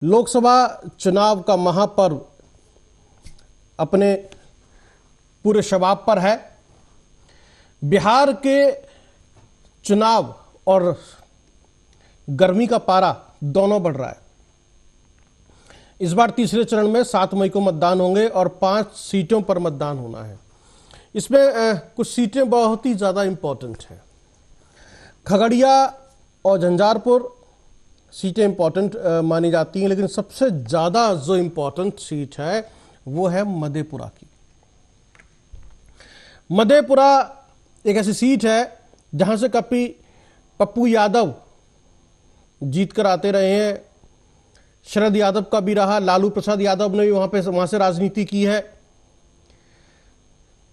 लोकसभा चुनाव का महापर्व अपने पूरे शबाब पर है। बिहार के चुनाव और गर्मी का पारा दोनों बढ़ रहा है। इस बार तीसरे चरण में 7 मई को मतदान होंगे और 5 सीटों पर मतदान होना है। इसमें कुछ सीटें बहुत ही ज़्यादा इम्पोर्टेंट हैं। खगड़िया और झंझारपुर सीटें इम्पोर्टेंट मानी जाती हैं, लेकिन सबसे ज़्यादा जो इम्पोर्टेंट सीट है वो है मधेपुरा की। मधेपुरा एक ऐसी सीट है जहां से कभी पप्पू यादव जीत कर आते रहे हैं। शरद यादव का भी रहा, लालू प्रसाद यादव ने भी वहां से राजनीति की है।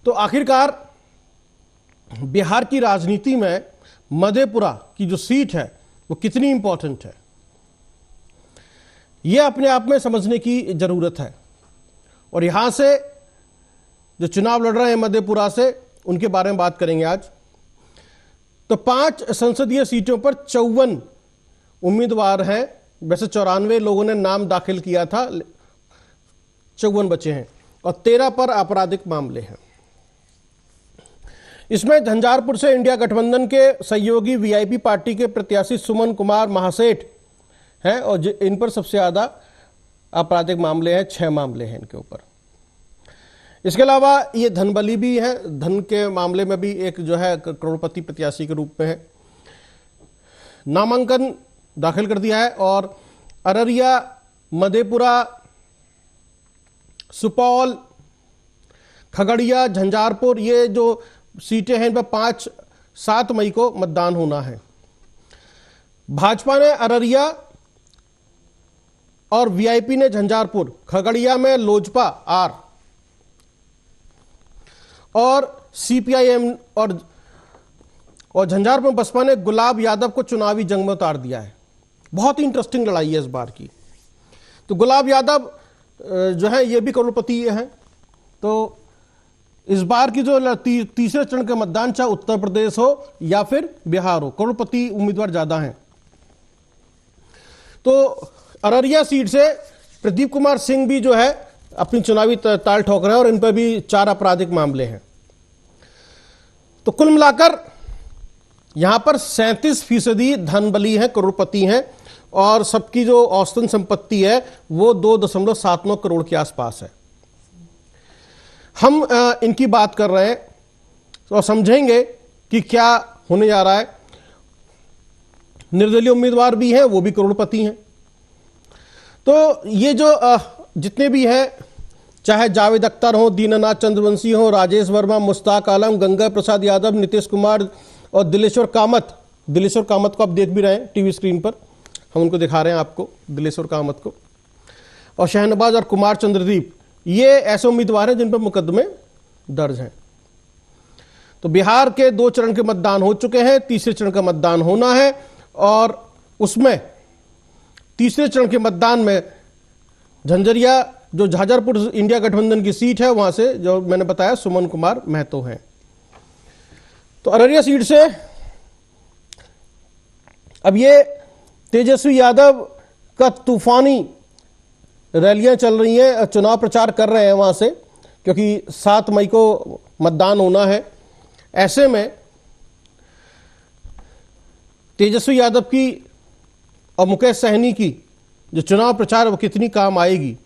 तो आखिरकार बिहार की राजनीति में मधेपुरा की जो सीट है वो कितनी इंपॉर्टेंट है, यह अपने आप में समझने की जरूरत है। और यहां से जो चुनाव लड़ रहे हैं मधेपुरा से, उनके बारे में बात करेंगे आज। तो 5 संसदीय सीटों पर 54 उम्मीदवार हैं। वैसे 94 लोगों ने नाम दाखिल किया था, 54 बचे हैं और 13 पर आपराधिक मामले हैं। इसमें झंझारपुर से इंडिया गठबंधन के सहयोगी वीआईपी पार्टी के प्रत्याशी सुमन कुमार महासेठ हैं और इन पर सबसे ज्यादा आपराधिक मामले हैं, 6 मामले हैं इनके ऊपर। इसके अलावा ये धनबली भी है, धन के मामले में भी एक जो है करोड़पति प्रत्याशी के रूप में है, नामांकन दाखिल कर दिया है। और अररिया, मधेपुरा, सुपौल, खगड़िया, झंझारपुर, ये जो सीटें हैं इन पर 5-7 मई को मतदान होना है। भाजपा ने अररिया और वीआईपी ने झंझारपुर, खगड़िया में लोजपा आर और सीपीआईएम और झंझारपुर में बसपा ने गुलाब यादव को चुनावी जंग में उतार दिया है। बहुत ही इंटरेस्टिंग लड़ाई है इस बार की। तो गुलाब यादव जो है ये भी करोड़पति हैं। तो इस बार की जो तीसरे चरण का मतदान, चाहे उत्तर प्रदेश हो या फिर बिहार हो, करोड़पति उम्मीदवार ज्यादा हैं। तो अररिया सीट से प्रदीप कुमार सिंह भी जो है अपनी चुनावी ताल ठोक रहे हैं और इन पर भी 4 आपराधिक मामले हैं। तो कुल मिलाकर यहां पर 37% धनबली हैं, करोड़पति हैं और सबकी जो औसतन संपत्ति है वो 2.79 करोड़ के आसपास है। हम इनकी बात कर रहे हैं और समझेंगे कि क्या होने जा रहा है। निर्दलीय उम्मीदवार भी हैं, वो भी करोड़पति हैं। तो ये जो जितने भी हैं, चाहे जावेद अख्तर हो, दीनानाथ चंद्रवंशी हो, राजेश वर्मा, मुश्ताक आलम, गंगा प्रसाद यादव, नीतीश कुमार और दिलेश्वर कामत को आप देख भी रहे हैं टीवी स्क्रीन पर, हम उनको दिखा रहे हैं आपको, दिलेश्वर कामत को, और शहनवाज और कुमार चंद्रदीप, ये ऐसे उम्मीदवार हैं जिन पर मुकदमे दर्ज हैं। तो बिहार के 2 चरण के मतदान हो चुके हैं, तीसरे चरण का मतदान होना है और उसमें तीसरे चरण के मतदान में झंझरिया जो झाझरपुर इंडिया गठबंधन की सीट है, वहां से जो मैंने बताया सुमन कुमार महतो हैं। तो अररिया सीट से अब ये तेजस्वी यादव का तूफानी रैलियां चल रही हैं, चुनाव प्रचार कर रहे हैं वहां से, क्योंकि 7 मई को मतदान होना है। ऐसे में तेजस्वी यादव की और मुकेश सहनी की जो चुनाव प्रचार वो कितनी काम आएगी,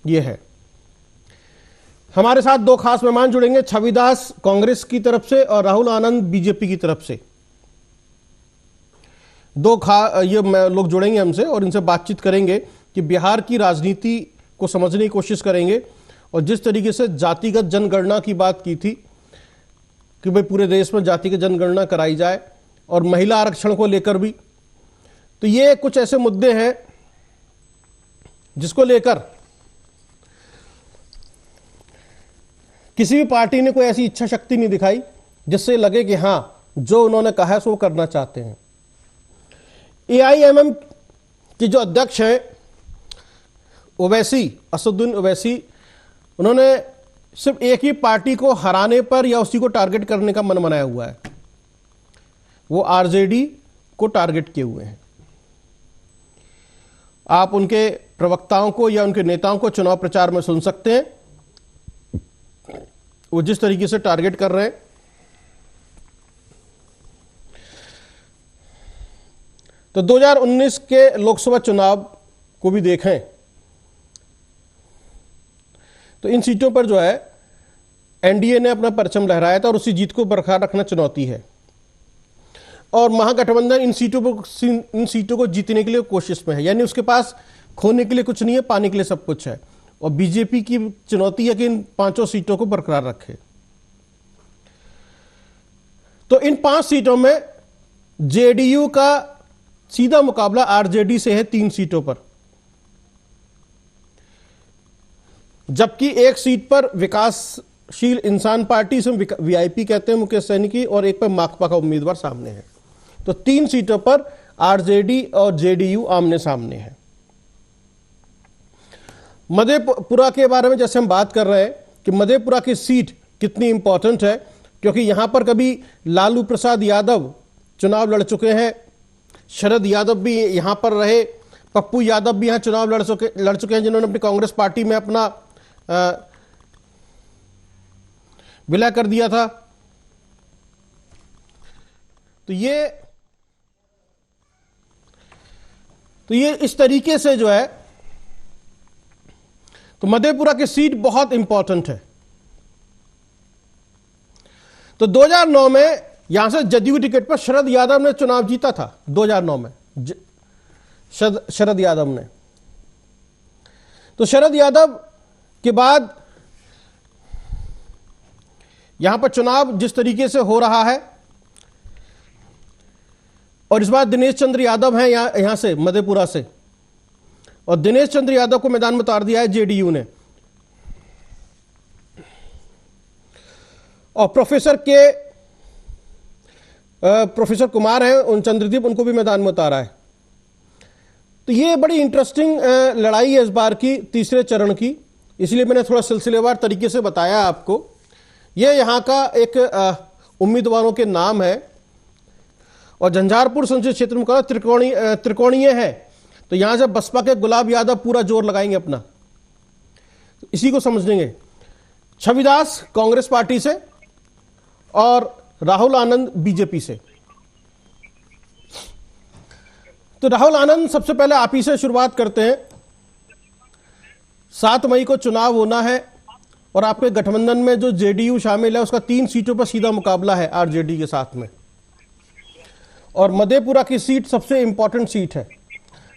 ये है। हमारे साथ 2 खास मेहमान जुड़ेंगे, छविदास कांग्रेस की तरफ से और राहुल आनंद बीजेपी की तरफ से। 2 ये लोग जुड़ेंगे हमसे और इनसे बातचीत करेंगे कि बिहार की राजनीति को समझने की कोशिश करेंगे। और जिस तरीके से जातिगत जनगणना की बात की थी कि भाई पूरे देश में जातिगत जनगणना कराई जाए, और महिला आरक्षण को लेकर भी, तो ये कुछ ऐसे मुद्दे हैं जिसको लेकर किसी भी पार्टी ने कोई ऐसी इच्छा शक्ति नहीं दिखाई जिससे लगे कि हां, जो उन्होंने कहा है सो करना चाहते हैं। एआईएमएम के जो अध्यक्ष हैं ओवैसी, असदुद्दीन ओवैसी, उन्होंने सिर्फ एक ही पार्टी को हराने पर या उसी को टारगेट करने का मन बनाया हुआ है, वो आरजेडी को टारगेट किए हुए हैं। आप उनके प्रवक्ताओं को या उनके नेताओं को चुनाव प्रचार में सुन सकते हैं, वो जिस तरीके से टारगेट कर रहे हैं। तो 2019 के लोकसभा चुनाव को भी देखें तो इन सीटों पर जो है एनडीए ने अपना परचम लहराया था और उसी जीत को बरकरार रखना चुनौती है। और महागठबंधन इन सीटों को जीतने के लिए कोशिश में है, यानी उसके पास खोने के लिए कुछ नहीं है, पाने के लिए सब कुछ है। और बीजेपी की चुनौती है कि इन 5 सीटों को बरकरार रखे। तो इन 5 सीटों में जेडीयू का सीधा मुकाबला आरजेडी से है 3 सीटों पर, जबकि एक सीट पर विकासशील इंसान पार्टी से वीआईपी कहते हैं मुकेश सैनी की, और एक पर माकपा का उम्मीदवार सामने है। तो 3 सीटों पर आरजेडी और जेडीयू आमने सामने है। मधेपुरा के बारे में जैसे हम बात कर रहे हैं कि मधेपुरा की सीट कितनी इंपॉर्टेंट है, क्योंकि यहां पर कभी लालू प्रसाद यादव चुनाव लड़ चुके हैं, शरद यादव भी यहां पर रहे, पप्पू यादव भी यहां चुनाव लड़ चुके हैं, जिन्होंने अपनी कांग्रेस पार्टी में अपना विलय कर दिया था। तो ये इस तरीके से जो है, तो मधेपुरा की सीट बहुत इंपॉर्टेंट है। तो 2009 में यहां से जदयू टिकट पर शरद यादव ने चुनाव जीता था। 2009 में शरद यादव ने, तो शरद यादव के बाद यहां पर चुनाव जिस तरीके से हो रहा है, और इस बार दिनेश चंद्र यादव हैं यहां से मधेपुरा से, और दिनेश चंद्र यादव को मैदान में उतार दिया है जेडीयू ने, और प्रोफेसर कुमार हैं उन चंद्रदीप, उनको भी मैदान में उतारा है। तो ये बड़ी इंटरेस्टिंग लड़ाई है इस बार की, तीसरे चरण की, इसलिए मैंने थोड़ा सिलसिलेवार तरीके से बताया आपको। ये यहां का एक उम्मीदवारों के नाम है, और झंझारपुर संसदीय क्षेत्र में त्रिकोणीय है। तो यहां से बसपा के गुलाब यादव पूरा जोर लगाएंगे अपना, तो इसी को समझेंगे। छविदास कांग्रेस पार्टी से और राहुल आनंद बीजेपी से। तो राहुल आनंद, सबसे पहले आप ही से शुरुआत करते हैं। 7 मई को चुनाव होना है, और आपके गठबंधन में जो जेडीयू शामिल है उसका 3 सीटों पर सीधा मुकाबला है आरजेडी के साथ में, और मधेपुरा की सीट सबसे इंपॉर्टेंट सीट है।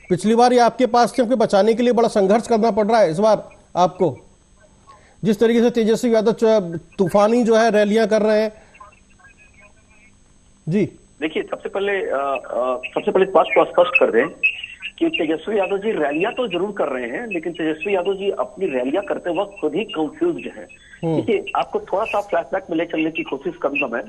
पिछली बार ये आपके पास थी, आपके बचाने के लिए बड़ा संघर्ष करना पड़ रहा है इस बार आपको। जिस तरीके से तेजस्वी यादव तूफानी जो है रैलियां कर रहे हैं जी। देखिए, सबसे पहले बात को स्पष्ट कर दें कि तेजस्वी यादव जी रैलियां तो जरूर कर रहे हैं, लेकिन तेजस्वी यादव जी अपनी रैलियां करते वक्त खुद ही कंफ्यूज्ड हैं। देखिए, आपको थोड़ा सा फ्लैशबैक में ले चलने की कोशिश करूंगा मैं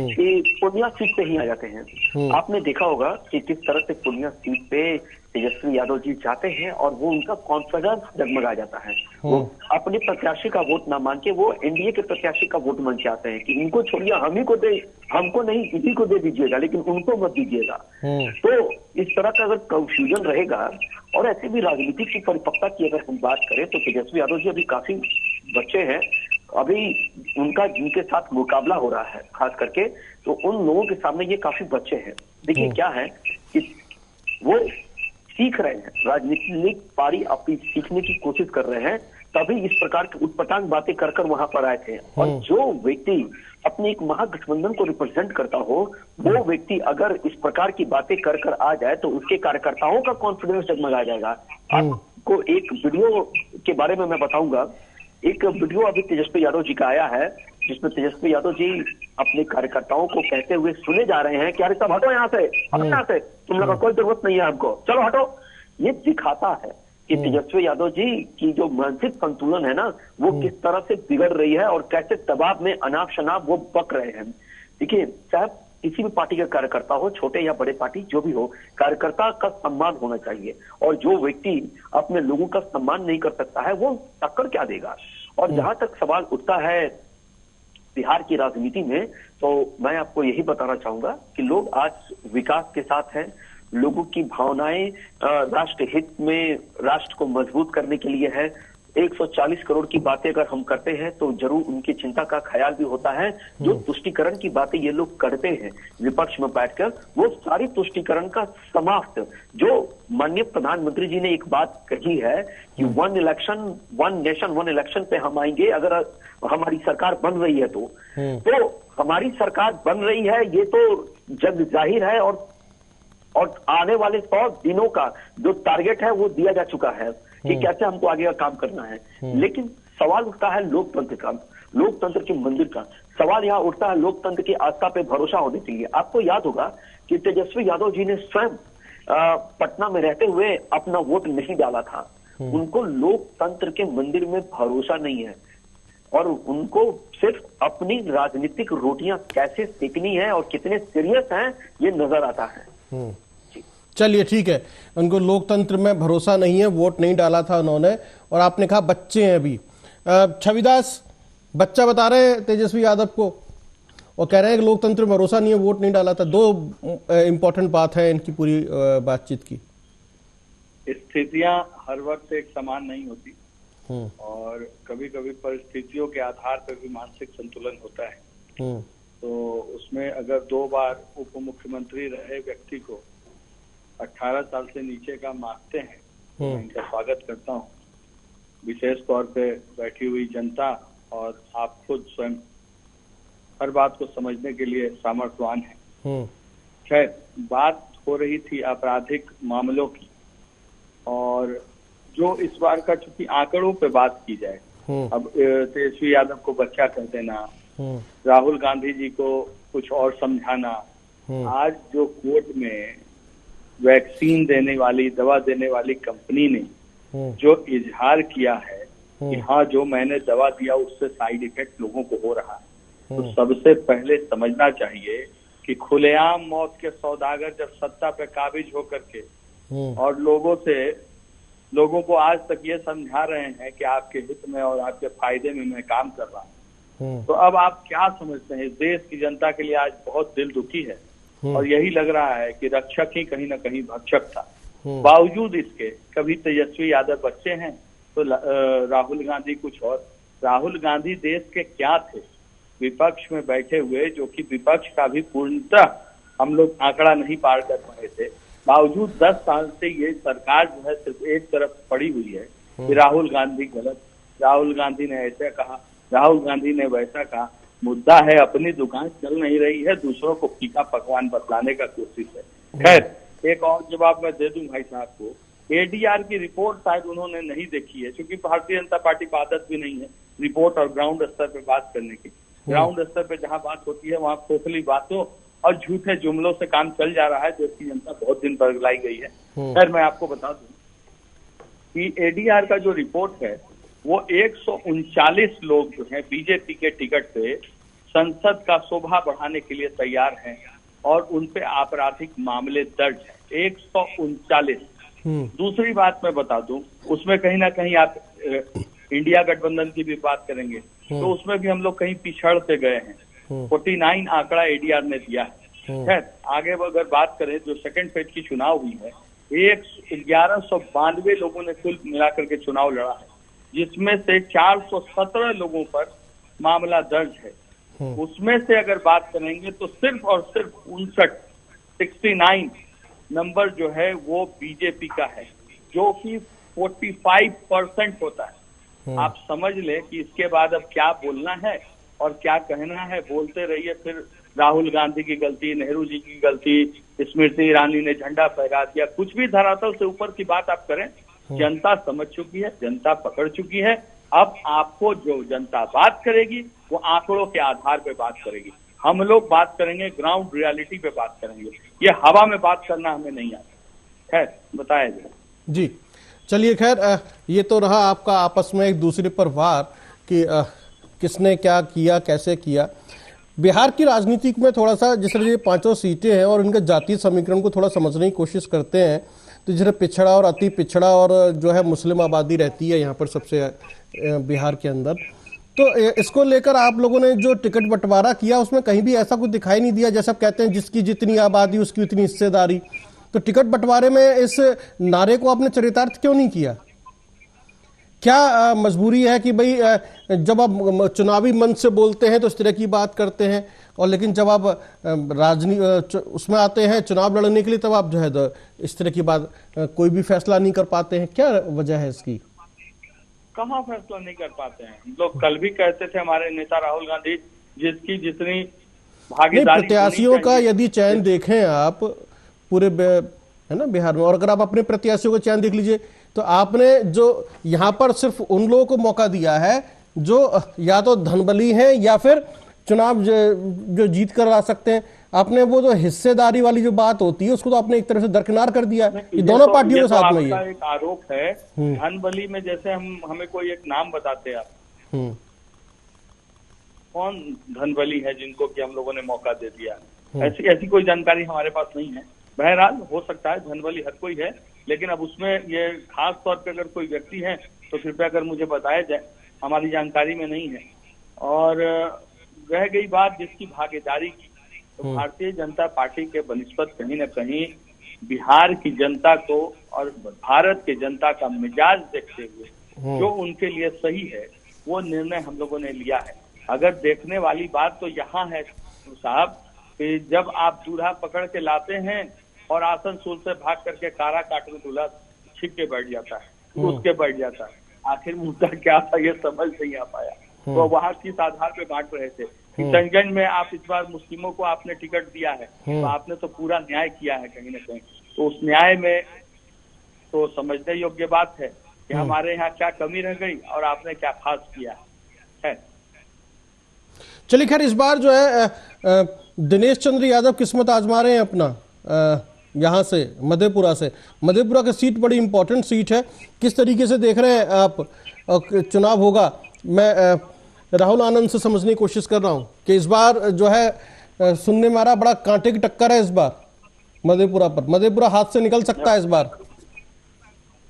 कि पूर्णिया सीट पे ही आ जाते हैं। आपने देखा होगा कि किस तरह से पूर्णिया सीट पे तेजस्वी यादव जी जाते हैं और वो उनका कॉन्फिडेंस जगमगा जाता है। वो अपने प्रत्याशी का वोट ना मान के वो एनडीए के प्रत्याशी का वोट मान के आते हैं कि इनको छोड़िए, हमको नहीं, इसी को दे दीजिएगा, लेकिन उनको मत दीजिएगा। तो इस तरह का अगर कंफ्यूजन रहेगा, और ऐसे भी राजनीति की परिपक्वता की अगर हम बात करें तो तेजस्वी यादव जी अभी काफी बच्चे हैं, अभी उनका जिनके साथ मुकाबला हो रहा है खास करके, तो उन लोगों के सामने ये काफी बच्चे हैं। देखिए क्या है कि वो सीख रहे हैं, राजनीतिक पारी अपनी सीखने की कोशिश कर रहे हैं, तभी इस प्रकार की उटपटांग बातें कर वहां पर आए थे। और जो व्यक्ति अपने एक महागठबंधन को रिप्रेजेंट करता हो, वो व्यक्ति अगर इस प्रकार की बातें कर आ जाए तो उसके कार्यकर्ताओं का कॉन्फिडेंस जगमगा जाएगा। आपको एक वीडियो के बारे में मैं बताऊंगा। एक वीडियो अभी तेजस्वी यादव जी का आया है, जिसमें तेजस्वी यादव जी अपने कार्यकर्ताओं को कहते हुए सुने जा रहे हैं कि अरे सब हटो यहाँ से, हटो यहाँ से, तुम लोगों को कोई जरूरत नहीं है हमको, चलो हटो। ये दिखाता है कि तेजस्वी यादव जी की जो मानसिक संतुलन है ना, वो किस तरह से बिगड़ रही है और कैसे दबाव में अनाप शनाप वो बक रहे हैं। देखिए, चाहे किसी भी पार्टी का कार्यकर्ता हो, छोटे या बड़े पार्टी जो भी हो, कार्यकर्ता का सम्मान होना चाहिए, और जो व्यक्ति अपने लोगों का सम्मान नहीं कर सकता है वो टक्कर क्या देगा। और जहां तक सवाल उठता है बिहार की राजनीति में, तो मैं आपको यही बताना चाहूंगा कि लोग आज विकास के साथ हैं, लोगों की भावनाएं राष्ट्र हित में, राष्ट्र को मजबूत करने के लिए है। 140 करोड़ की बातें अगर हम करते हैं तो जरूर उनकी चिंता का ख्याल भी होता है। जो तुष्टीकरण की बातें ये लोग करते हैं विपक्ष में बैठकर, वो सारी तुष्टीकरण का समाप्त, जो माननीय प्रधानमंत्री जी ने एक बात कही है कि one election one nation one election पे हम आएंगे अगर हमारी सरकार बन रही है तो हमारी सरकार बन रही है ये तो जग जाहिर है, और आने वाले 100 दिनों का जो टारगेट है वो दिया जा चुका है कि कैसे हमको आगे का काम करना है। लेकिन सवाल उठता है लोकतंत्र का, लोकतंत्र के मंदिर का सवाल यहाँ उठता है, लोकतंत्र की आस्था पे भरोसा होने के लिए। आपको याद होगा कि तेजस्वी यादव जी ने स्वयं पटना में रहते हुए अपना वोट नहीं डाला था। उनको लोकतंत्र के मंदिर में भरोसा नहीं है और उनको सिर्फ अपनी राजनीतिक रोटियां कैसे सेकनी है और कितने सीरियस हैं ये नजर आता है। चलिए ठीक है, उनको लोकतंत्र में भरोसा नहीं है, वोट नहीं डाला था उन्होंने, और आपने कहा बच्चे हैं अभी। छविदास बच्चा बता रहे हैं तेजस्वी यादव को और कह रहे हैं कि लोकतंत्र में भरोसा नहीं है, वोट नहीं डाला था। दो इंपॉर्टेंट बात है इनकी पूरी बातचीत की। स्थितियां हर वक्त एक समान नहीं होती और कभी कभी परिस्थितियों के आधार पर भी मानसिक संतुलन होता है। तो उसमें अगर 2 बार उप मुख्यमंत्री रहे व्यक्ति को 18 साल से नीचे का मांगते हैं तो मैं इनका स्वागत करता हूँ। विशेष तौर पे बैठी हुई जनता और आप खुद स्वयं हर बात को समझने के लिए सामर्थ्यवान है। खैर, बात हो रही थी आपराधिक मामलों की, और जो इस बार का चूंकि आंकड़ों पे बात की जाए, अब तेजस्वी यादव को बच्चा कह देना, राहुल गांधी जी को कुछ और समझाना, आज जो कोर्ट में वैक्सीन देने वाली, दवा देने वाली कंपनी ने जो इजहार किया है कि हाँ जो मैंने दवा दिया उससे साइड इफेक्ट लोगों को हो रहा है, तो सबसे पहले समझना चाहिए कि खुलेआम मौत के सौदागर जब सत्ता पे काबिज होकर के और लोगों को आज तक ये समझा रहे हैं कि आपके हित में और आपके फायदे में मैं काम कर रहा हूँ, तो अब आप क्या समझते हैं? देश की जनता के लिए आज बहुत दिल दुखी है और यही लग रहा है कि रक्षक ही कहीं ना कहीं भक्षक था। बावजूद इसके कभी तेजस्वी यादव बच्चे हैं तो राहुल गांधी कुछ और। राहुल गांधी देश के क्या थे? विपक्ष में बैठे हुए, जो कि विपक्ष का भी पूर्णतः हम लोग आंकड़ा नहीं पार कर पाए थे। बावजूद 10 साल से ये सरकार जो है सिर्फ एक तरफ पड़ी हुई है कि राहुल गांधी गलत, राहुल गांधी ने ऐसा कहा, राहुल गांधी ने वैसा कहा। मुद्दा है अपनी दुकान चल नहीं रही है, दूसरों को फीका पकवान बतलाने का कोशिश है। खैर, एक और जवाब मैं दे दूं भाई साहब को। एडीआर की रिपोर्ट शायद उन्होंने नहीं देखी है, क्योंकि भारतीय जनता पार्टी को आदत भी नहीं है रिपोर्ट और ग्राउंड स्तर पे बात करने की। ग्राउंड स्तर पे जहां बात होती है वहां खोखली बातों और झूठे जुमलों से काम चल जा रहा है, देश की जनता बहुत दिन पर लाई गई है। खैर, मैं आपको बता दूं कि एडीआर का जो रिपोर्ट है वो 139 लोग जो हैं बीजेपी के टिकट पे संसद का शोभा बढ़ाने के लिए तैयार हैं और उन पे आपराधिक मामले दर्ज है 139। दूसरी बात मैं बता दूं, उसमें कहीं ना कहीं आप इंडिया गठबंधन की भी बात करेंगे तो उसमें भी हम लोग कहीं पिछड़ते गए हैं। 49 आंकड़ा एडीआर ने दिया है। खैर, आगे अगर बात करें, जो सेकंड फेज की चुनाव हुई है 1192 लोगों ने कुल मिलाकर के चुनाव लड़ा है, जिसमें से 417 लोगों पर मामला दर्ज है। उसमें से अगर बात करेंगे तो सिर्फ और सिर्फ 69 नंबर जो है वो बीजेपी का है, जो कि 45% होता है। आप समझ ले कि इसके बाद अब क्या बोलना है और क्या कहना है। बोलते रहिए फिर राहुल गांधी की गलती, नेहरू जी की गलती, स्मृति ईरानी ने झंडा फहरा दिया, कुछ भी धरातल से ऊपर की बात आप करें। जनता समझ चुकी है, जनता पकड़ चुकी है। अब आपको जो जनता बात करेगी वो आंकड़ों के आधार पे बात करेगी। हम लोग बात करेंगे ग्राउंड रियलिटी पे बात करेंगे। ये हवा में बात करना हमें नहीं आता। खैर, बताया जाए जी। चलिए, खैर ये तो रहा आपका आपस में एक दूसरे पर वार कि किसने क्या किया, कैसे किया। बिहार की राजनीति में थोड़ा सा, जिस तरह ये 5 सीटें हैं और इनका जातीय समीकरण को थोड़ा समझने की कोशिश करते हैं, तो जिस पिछड़ा और अति पिछड़ा और जो है मुस्लिम आबादी रहती है यहाँ पर सबसे बिहार के अंदर, तो इसको लेकर आप लोगों ने जो टिकट बंटवारा किया उसमें कहीं भी ऐसा कुछ दिखाई नहीं दिया। जैसा आप कहते हैं जिसकी जितनी आबादी उसकी उतनी हिस्सेदारी, तो टिकट बंटवारे में इस नारे को आपने चरितार्थ क्यों नहीं किया? क्या मजबूरी है कि भाई जब आप चुनावी मंच से बोलते हैं तो इस तरह की बात करते हैं, और लेकिन जब आप उसमें आते हैं चुनाव लड़ने के लिए तब आप जो है इस तरह की बात कोई भी फैसला नहीं कर पाते हैं? क्या वजह है इसकी? कहाँ फैसला नहीं कर पाते हैं? हम लोग कल भी कहते थे, हमारे नेता राहुल गांधी, जिसकी जितनी भागीदारी प्रत्याशियों का यदि चयन देखें आप पूरे है ना बिहार में, और अगर आप अपने प्रत्याशियों का चयन देख लीजिए तो आपने जो यहाँ पर सिर्फ उन लोगों को मौका दिया है जो या तो धनबली हैं या फिर चुनाव जो जीत कर आ सकते हैं। आपने वो जो हिस्सेदारी वाली जो बात होती है उसको तो आपने एक तरह से दरकिनार कर दिया कि दोनों पार्टियों के साथ में ये एक आरोप है। धनबली में जैसे हमें कोई एक नाम बताते हैं आप, कौन धनबली है जिनको कि हम लोगों ने मौका दे दिया? ऐसी कोई जानकारी हमारे पास नहीं है। बहरहाल हो सकता है धनबली हर कोई है, लेकिन अब उसमें ये खास तौर पे अगर कोई व्यक्ति है तो कृपया कर मुझे बताया जाए, हमारी जानकारी में नहीं है। और रह गई बात जिसकी भागीदारी की, तो भारतीय जनता पार्टी के बनिस्पत कहीं न कहीं बिहार की जनता को और भारत के जनता का मिजाज देखते हुए जो उनके लिए सही है वो निर्णय हम लोगों ने लिया है। अगर देखने वाली बात तो यहाँ है साहब कि जब आप दूल्हा पकड़ के लाते हैं और आसनसोल से भाग करके कारा काट में दूल्हा छिप के बैठ जाता है, उसके बैठ जाता है, आखिर मुद्दा क्या था ये समझ नहीं आ पाया। तो वहाँ किस आधार पे बांट रहे थे? किशनगंज में आप इस बार मुस्लिमों को आपने टिकट दिया है, तो आपने तो पूरा न्याय किया है कहीं ना कहीं। तो उस न्याय में तो समझने योग्य बात है कि हमारे यहाँ क्या कमी रह गई और आपने क्या खास किया है। चलिए खैर, इस बार जो है दिनेश चंद्र यादव किस्मत आजमा रहे हैं अपना यहाँ से मधेपुरा से। मधेपुरा की सीट बड़ी इंपॉर्टेंट सीट है, किस तरीके से देख रहे हैं आप चुनाव होगा? मैं राहुल आनंद से समझने की कोशिश कर रहा हूँ कि इस बार जो है सुनने में आ रहा बड़ा कांटे की टक्कर है इस बार मधेपुरा पर। मधेपुरा हाथ से निकल सकता है इस बार।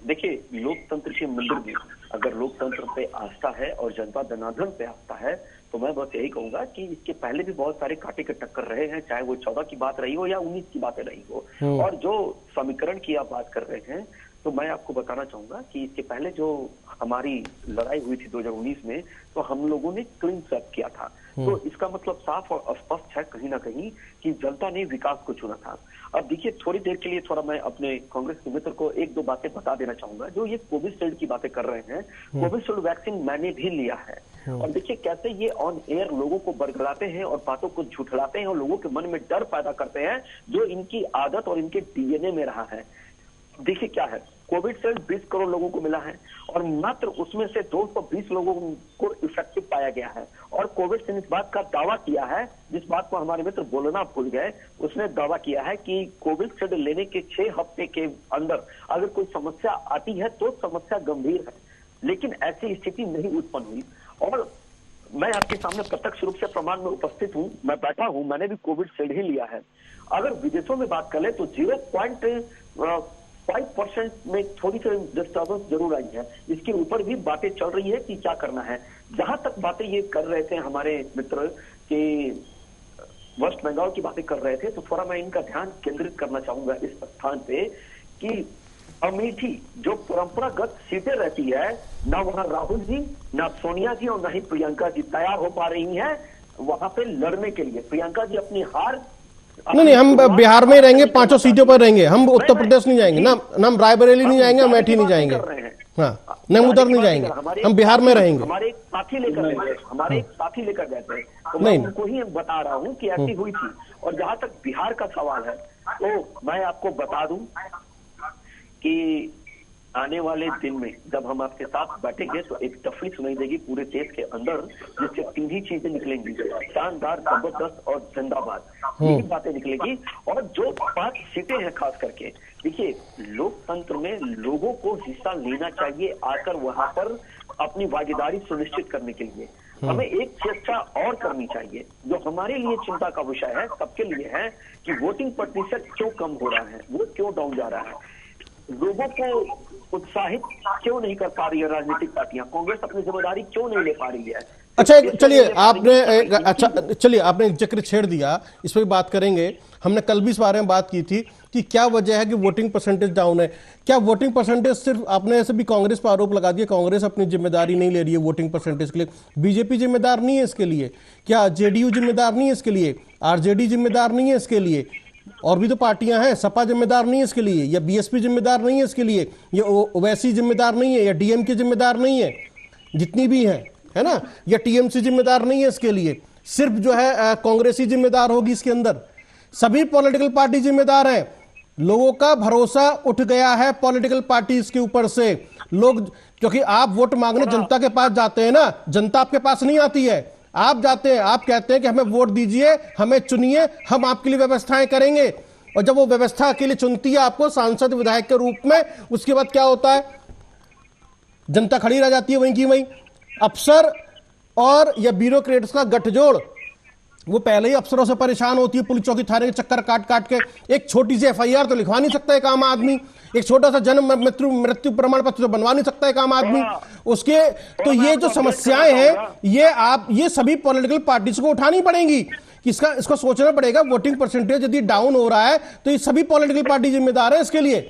देखिए, लोकतंत्र के मंदिर में अगर लोकतंत्र पे आस्था है और जनता जनार्दन पे आस्था है तो मैं बस यही कहूंगा कि इसके पहले भी बहुत सारे कांटे के टक्कर रहे हैं, चाहे वो 14 की बात रही हो या 19 की बातें रही हो। और जो समीकरण की आप बात कर रहे हैं तो मैं आपको बताना चाहूंगा कि इसके पहले जो हमारी लड़ाई हुई थी 2019 में, तो हम लोगों ने क्लीन स्वीप किया था। तो इसका मतलब साफ और स्पष्ट है कहीं ना कहीं कि जनता ने विकास को चुना था। अब देखिए, थोड़ी देर के लिए थोड़ा मैं अपने कांग्रेस के मित्र को एक दो बातें बता देना चाहूंगा। जो ये कोविशील्ड की बातें कर रहे हैं, कोविशील्ड वैक्सीन मैंने भी लिया है और देखिए कैसे ये ऑन एयर लोगों को बरगलाते हैं और बातों को झुठलाते हैं और लोगों के मन में डर पैदा करते हैं, जो इनकी आदत और इनके डीएनए में रहा है। देखिए क्या है, कोविशील्ड 20 करोड़ लोगों को मिला है और मात्र उसमें से 220 लोगों को इफेक्टिव पाया गया है। और कोविड ने इस बात का दावा किया है, जिस बात को हमारे मित्र बोलना भूल गए, उसने दावा किया है कि कोविशील्ड लेने के 6 हफ्ते के अंदर अगर कोई समस्या आती है तो समस्या गंभीर है, लेकिन ऐसी स्थिति नहीं उत्पन्न हुई। और मैं आपके सामने प्रत्यक्ष रूप से प्रमाण में उपस्थित हूं, मैं बैठा हूं, मैंने भी कोविशील्ड ही लिया है। अगर विदेशों में बात कर ले तो 0.5% में थोड़ी सी डिस्टर्बेंस जरूर आई है, इसके ऊपर भी बातें चल रही है कि क्या करना है। जहां तक बातें ये कर रहे थे हमारे मित्र कि वेस्ट बंगाल की बातें कर रहे थे, तो थोड़ा मैं इनका ध्यान केंद्रित करना चाहूंगा इस स्थान पे कि अमेठी जो परंपरागत सीटें रहती है, ना वहां राहुल जी, ना सोनिया जी और ना ही प्रियंका जी तैयार हो पा रही हैं वहां पे लड़ने के लिए। प्रियंका जी अपनी हार नहीं, हम बिहार में रहेंगे, 5 सीटों पर रहेंगे, हम उत्तर प्रदेश नहीं जाएंगे ना, हम रायबरेली नहीं जाएंगे, अमेठी नहीं जाएंगे, हाँ, नहीं उधर नहीं जाएंगे, हम बिहार में रहेंगे। हमारे एक साथी लेकर गए थे, तो मैं उनको ही बता रहा हूँ कि ऐसी हुई थी। और जहां तक बिहार का सवाल है तो मैं आपको बता दूं कि आने वाले दिन में जब हम आपके साथ बैठेंगे तो एक तफरीक सुनाई देगी पूरे देश के अंदर, जिससे 3 ही चीजें निकलेंगी, शानदार, जबरदस्त और जिंदाबाद, यही बातें निकलेगी। और जो 5 सीटें हैं खास करके, देखिए लोकतंत्र में लोगों को हिस्सा लेना चाहिए आकर वहां पर अपनी भागीदारी सुनिश्चित करने के लिए। हमें एक चर्चा और करनी चाहिए जो हमारे लिए चिंता का विषय है, सबके लिए है, कि वोटिंग प्रतिशत क्यों कम हो रहा है, वो क्यों डाउन जा रहा है, लोगों को उत्साहित क्यों नहीं कर पा रही है राजनीतिक पार्टियां, कांग्रेस अपनी जिम्मेदारी क्यों नहीं ले पा रही है। अच्छा चलिए आपने एक जिक्र छेड़ दिया, इस पर भी बात करेंगे। हमने कल भी इस बारे में बात की थी कि क्या वजह है कि वोटिंग परसेंटेज डाउन है। क्या वोटिंग परसेंटेज सिर्फ, आपने ऐसे भी कांग्रेस पर आरोप लगा दिया कांग्रेस अपनी जिम्मेदारी नहीं ले रही है वोटिंग परसेंटेज के लिए, बीजेपी जिम्मेदार नहीं है इसके लिए, क्या जेडीयू जिम्मेदार नहीं है इसके लिए, आरजेडी जिम्मेदार नहीं है इसके लिए, और भी तो पार्टियां हैं, सपा जिम्मेदार नहीं है इसके लिए, या बीएसपी जिम्मेदार नहीं है इसके लिए, या ओवैसी जिम्मेदार नहीं है, या डीएमके जिम्मेदार नहीं है, जितनी भी है ना, या टीएमसी जिम्मेदार नहीं है इसके लिए, सिर्फ जो है कांग्रेस ही जिम्मेदार होगी इसके अंदर? सभी पॉलिटिकल पार्टी जिम्मेदार हैं। लोगों का भरोसा उठ गया है पॉलिटिकल पार्टीज के ऊपर से। लोग, क्योंकि आप वोट मांगने जनता के पास जाते हैं ना, जनता आपके पास नहीं आती है, आप जाते हैं, आप कहते हैं कि हमें वोट दीजिए, हमें चुनिए, हम आपके लिए व्यवस्थाएं करेंगे। और जब वो व्यवस्था के लिए चुनती है आपको सांसद विधायक के रूप में, उसके बाद क्या होता है? जनता खड़ी रह जाती है वहीं की वहीं। अफसर और या ब्यूरोक्रेट्स का गठजोड़, वो पहले ही अफसरों से परेशान होती है, पुलिस चौकी थाने के चक्कर काट काट के। एक छोटी सी एफआईआर तो लिखवा नहीं सकता एक आम आदमी, एक छोटा सा जन्म मृत्यु प्रमाण पत्र तो बनवा नहीं सकता एक आम आदमी उसके। तो ये जो समस्याएं हैं, ये सभी पॉलिटिकल पार्टीज को उठानी पड़ेंगी। इसको सोचना पड़ेगा। वोटिंग परसेंटेज यदि डाउन हो रहा है तो ये सभी पॉलिटिकल पार्टी जिम्मेदार है इसके लिए,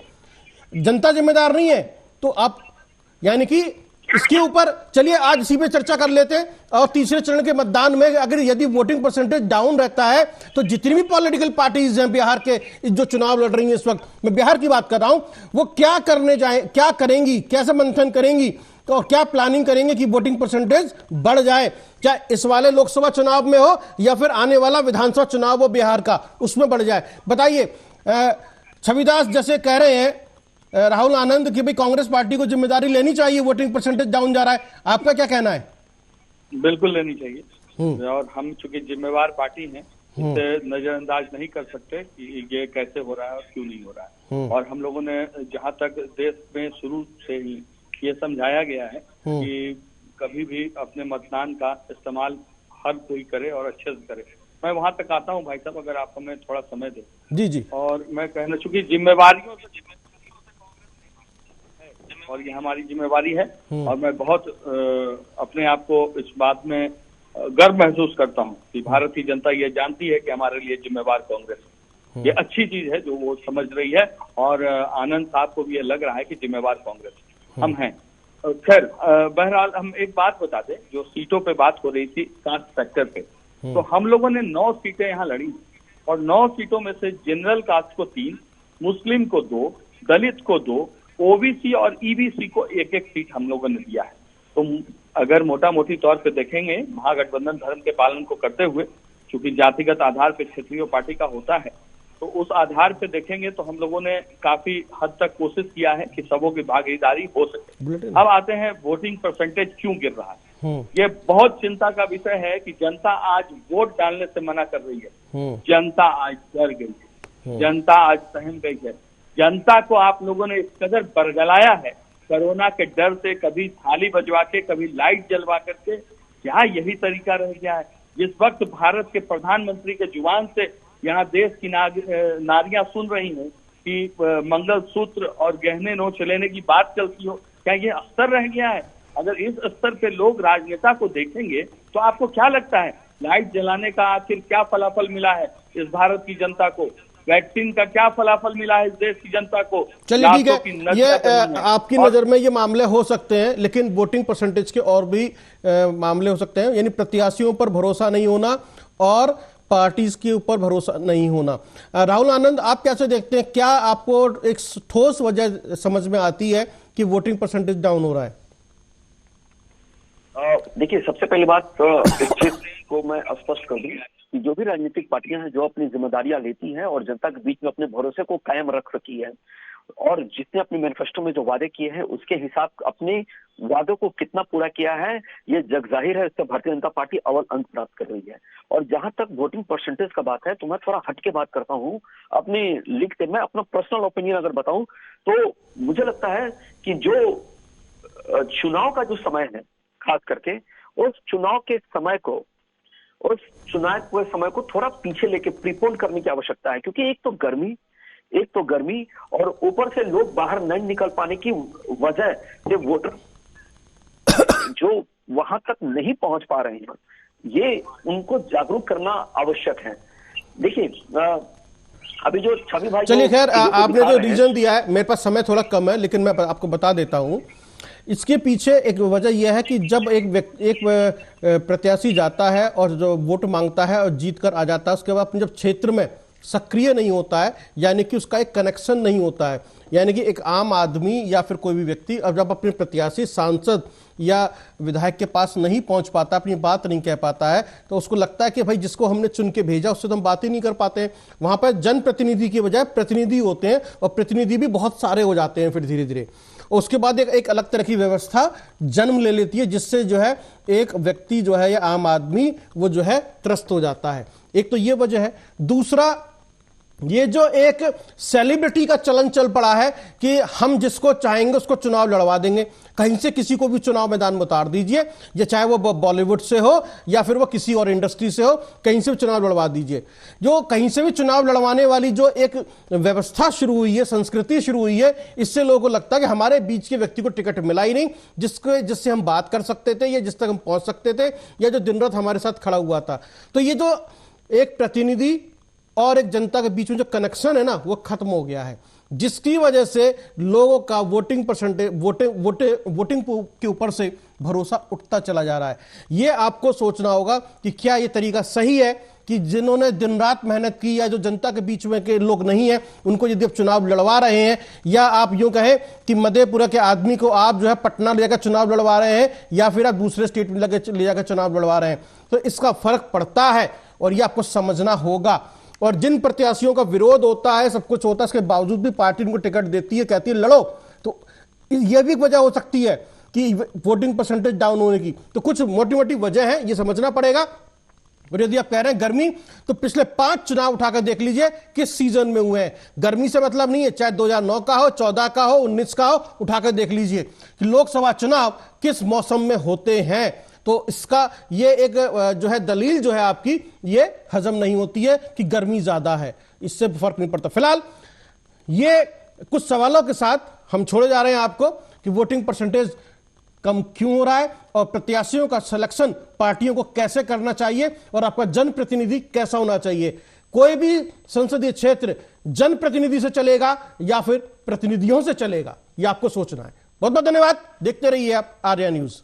जनता जिम्मेदार नहीं है। तो आप यानी कि इसके ऊपर चलिए आज इसी पे चर्चा कर लेते हैं। और तीसरे चरण के मतदान में अगर यदि वोटिंग परसेंटेज डाउन रहता है तो जितनी भी पॉलिटिकल पार्टीज हैं बिहार के जो चुनाव लड़ रही हैं इस वक्त, मैं बिहार की बात कर रहा हूं, वो क्या करने जाए, क्या करेंगी, कैसे मंथन करेंगी और क्या प्लानिंग करेंगे कि वोटिंग परसेंटेज बढ़ जाए, चाहे इस वाले लोकसभा चुनाव में हो या फिर आने वाला विधानसभा चुनाव हो बिहार का, उसमें बढ़ जाए। बताइए, छविदास जैसे कह रहे हैं राहुल आनंद कि भाई कांग्रेस पार्टी को जिम्मेदारी लेनी चाहिए, वोटिंग परसेंटेज डाउन जा रहा है, आपका क्या कहना है? बिल्कुल लेनी चाहिए। और हम चूंकि जिम्मेवार पार्टी हैं, इसे नजरअंदाज नहीं कर सकते कि ये कैसे हो रहा है और क्यों नहीं हो रहा है। और हम लोगों ने जहां तक देश में शुरू से ही ये समझाया गया है कि कभी भी अपने मतदान का इस्तेमाल हर कोई करे और अच्छे से करे। मैं वहां तक आता हूं भाई साहब, अगर आप हमें थोड़ा समय दें। जी जी। और मैं कहना, चूंकि जिम्मेवारियों से और ये हमारी जिम्मेवारी है, और मैं बहुत अपने आप को इस बात में गर्व महसूस करता हूं कि भारतीय जनता ये जानती है कि हमारे लिए जिम्मेवार कांग्रेस है। ये अच्छी चीज है जो वो समझ रही है, और आनंद साहब को भी ये लग रहा है कि जिम्मेवार कांग्रेस हम हैं। खैर, बहरहाल हम एक बात बता दें, जो सीटों पे बात हो रही थी कास्ट सेक्टर पे, तो हम लोगों ने 9 सीटें यहाँ लड़ी, और 9 सीटों में से जनरल कास्ट को 3, मुस्लिम को 2, दलित को 2, ओबीसी और ईबीसी को 1-1 सीट हम लोगों ने दिया है। तो अगर मोटा मोटी तौर पे देखेंगे, महागठबंधन धर्म के पालन को करते हुए, चूंकि जातिगत आधार पे क्षेत्रीय पार्टी का होता है, तो उस आधार पे देखेंगे तो हम लोगों ने काफी हद तक कोशिश किया है कि सबों की भागीदारी हो सके। अब आते हैं वोटिंग परसेंटेज क्यों गिर रहा है। ये बहुत चिंता का विषय है कि जनता आज वोट डालने से मना कर रही है। जनता आज डर गई है, जनता आज सहम गई है। जनता को आप लोगों ने इस कदर बरगलाया है कोरोना के डर से, कभी थाली बजवा के, कभी लाइट जलवा करके। क्या यही तरीका रह गया है? जिस वक्त भारत के प्रधानमंत्री के जुबान से यहाँ देश की नारियां सुन रही हैं कि मंगलसूत्र और गहने नोच लेने की बात चलती हो, क्या ये स्तर रह गया है? अगर इस स्तर पे लोग राजनेता को देखेंगे तो आपको क्या लगता है लाइट जलाने का आखिर क्या फलाफल मिला है इस भारत की जनता को? वैक्सीन का क्या फलाफल मिला है इस देश की जनता को? चलिए ठीक है, ये आपकी नजर में ये मामले हो सकते हैं, लेकिन वोटिंग परसेंटेज के और भी मामले हो सकते हैं, यानी प्रत्याशियों पर भरोसा नहीं होना और पार्टीज के ऊपर भरोसा नहीं होना। राहुल आनंद, आप कैसे देखते हैं? क्या आपको एक ठोस वजह समझ में आती है कि वोटिंग परसेंटेज डाउन हो रहा है? देखिए, सबसे पहली बात इस चीज को मैं स्पष्ट कर दूं कि जो भी राजनीतिक पार्टियां हैं जो अपनी जिम्मेदारियां लेती हैं और जनता के बीच में अपने भरोसे को कायम रख रखी है, और जिसने अपने मैनिफेस्टो में जो वादे किए हैं उसके हिसाब अपने वादों को कितना पूरा किया है, ये जग जाहिर है। इससे भारतीय जनता पार्टी अव्वल अंक प्राप्त कर रही है। और जहां तक वोटिंग परसेंटेज का बात है, तो मैं थोड़ा हटके बात करता हूँ अपनी लीग से। मैं अपना पर्सनल ओपिनियन अगर बताऊं तो मुझे लगता है कि जो चुनाव का जो समय है, खास करके उस चुनाव के समय को, उस चुनाव के समय को थोड़ा पीछे लेके प्रीपोन करने की आवश्यकता है। क्योंकि एक तो गर्मी और ऊपर से लोग बाहर नहीं निकल पाने की वजह से वोटर जो वहां तक नहीं पहुंच पा रहे हैं, ये उनको जागरूक करना आवश्यक है। देखिए अभी जो छवि भाई, चलिए खैर, आपने जो रीजन दिया है, मेरे पास समय थोड़ा कम है लेकिन मैं आपको बता देता हूं। इसके पीछे एक वजह यह है कि जब एक प्रत्याशी जाता है और जो वोट मांगता है और जीत कर आ जाता है, उसके बाद जब क्षेत्र में सक्रिय नहीं होता है, यानी कि उसका एक कनेक्शन नहीं होता है, यानी कि एक आम आदमी या फिर कोई भी व्यक्ति अब जब अपने प्रत्याशी, सांसद या विधायक के पास नहीं पहुंच पाता, अपनी बात नहीं कह पाता है, तो उसको लगता है कि भाई जिसको हमने चुन के भेजा उससे तो हम बात ही नहीं कर पाते। वहां पर जनप्रतिनिधि की बजाय प्रतिनिधि होते हैं और प्रतिनिधि भी बहुत सारे हो जाते हैं फिर धीरे धीरे। उसके बाद एक अलग तरह की व्यवस्था जन्म ले लेती है, जिससे जो है एक व्यक्ति जो है या आम आदमी वो जो है त्रस्त हो जाता है। एक तो ये वजह है। दूसरा, ये जो एक सेलिब्रिटी का चलन चल पड़ा है कि हम जिसको चाहेंगे उसको चुनाव लड़वा देंगे, कहीं से किसी को भी चुनाव मैदान में उतार दीजिए, या चाहे वो बॉलीवुड से हो या फिर वो किसी और इंडस्ट्री से हो, कहीं से भी चुनाव लड़वा दीजिए। जो कहीं से भी चुनाव लड़वाने वाली जो एक व्यवस्था शुरू हुई है, संस्कृति शुरू हुई है, इससे लोगों को लगता है कि हमारे बीच के व्यक्ति को टिकट मिला ही नहीं जिससे हम बात कर सकते थे या जिस तक हम पहुंच सकते थे या जो दिन रात हमारे साथ खड़ा हुआ था। तो ये जो एक प्रतिनिधि और एक जनता के बीच में जो कनेक्शन है ना, वो खत्म हो गया है, जिसकी वजह से लोगों का वोटिंग परसेंटेज, वोटिंग के ऊपर से भरोसा उठता चला जा रहा है। ये आपको सोचना होगा कि क्या ये तरीका सही है कि जिन्होंने दिन रात मेहनत की या जो जनता के बीच में के लोग नहीं है उनको यदि आप चुनाव लड़वा रहे हैं, या आप यूं कहें कि मधेपुरा के आदमी को आप जो है पटना ले जाकर चुनाव लड़वा रहे हैं या फिर आप दूसरे स्टेट में ले जाकर चुनाव लड़वा रहे हैं, तो इसका फर्क पड़ता है और ये आपको समझना होगा। और जिन प्रत्याशियों का विरोध होता है, सब कुछ होता है, इसके बावजूद भी पार्टी उनको टिकट देती है, कहती है लड़ो, तो यह भी एक वजह हो सकती है कि वोटिंग परसेंटेज डाउन होने की। तो कुछ मोटी मोटी वजह है, ये समझना पड़ेगा। और यदि आप कह रहे हैं गर्मी, तो पिछले 5 चुनाव उठाकर देख लीजिए किस सीजन में हुए हैं। गर्मी से मतलब नहीं है, चाहे 2009 का हो, 14 का हो, 19 का हो, उठाकर देख लीजिए कि लोकसभा चुनाव किस मौसम में होते हैं। तो इसका ये एक जो है दलील जो है आपकी, ये हजम नहीं होती है कि गर्मी ज्यादा है, इससे फर्क नहीं पड़ता। फिलहाल ये कुछ सवालों के साथ हम छोड़े जा रहे हैं आपको कि वोटिंग परसेंटेज कम क्यों हो रहा है और प्रत्याशियों का सिलेक्शन पार्टियों को कैसे करना चाहिए और आपका जनप्रतिनिधि कैसा होना चाहिए। कोई भी संसदीय क्षेत्र जनप्रतिनिधि से चलेगा या फिर प्रतिनिधियों से चलेगा, यह आपको सोचना है। बहुत बहुत धन्यवाद। देखते रहिए आप आर्या न्यूज।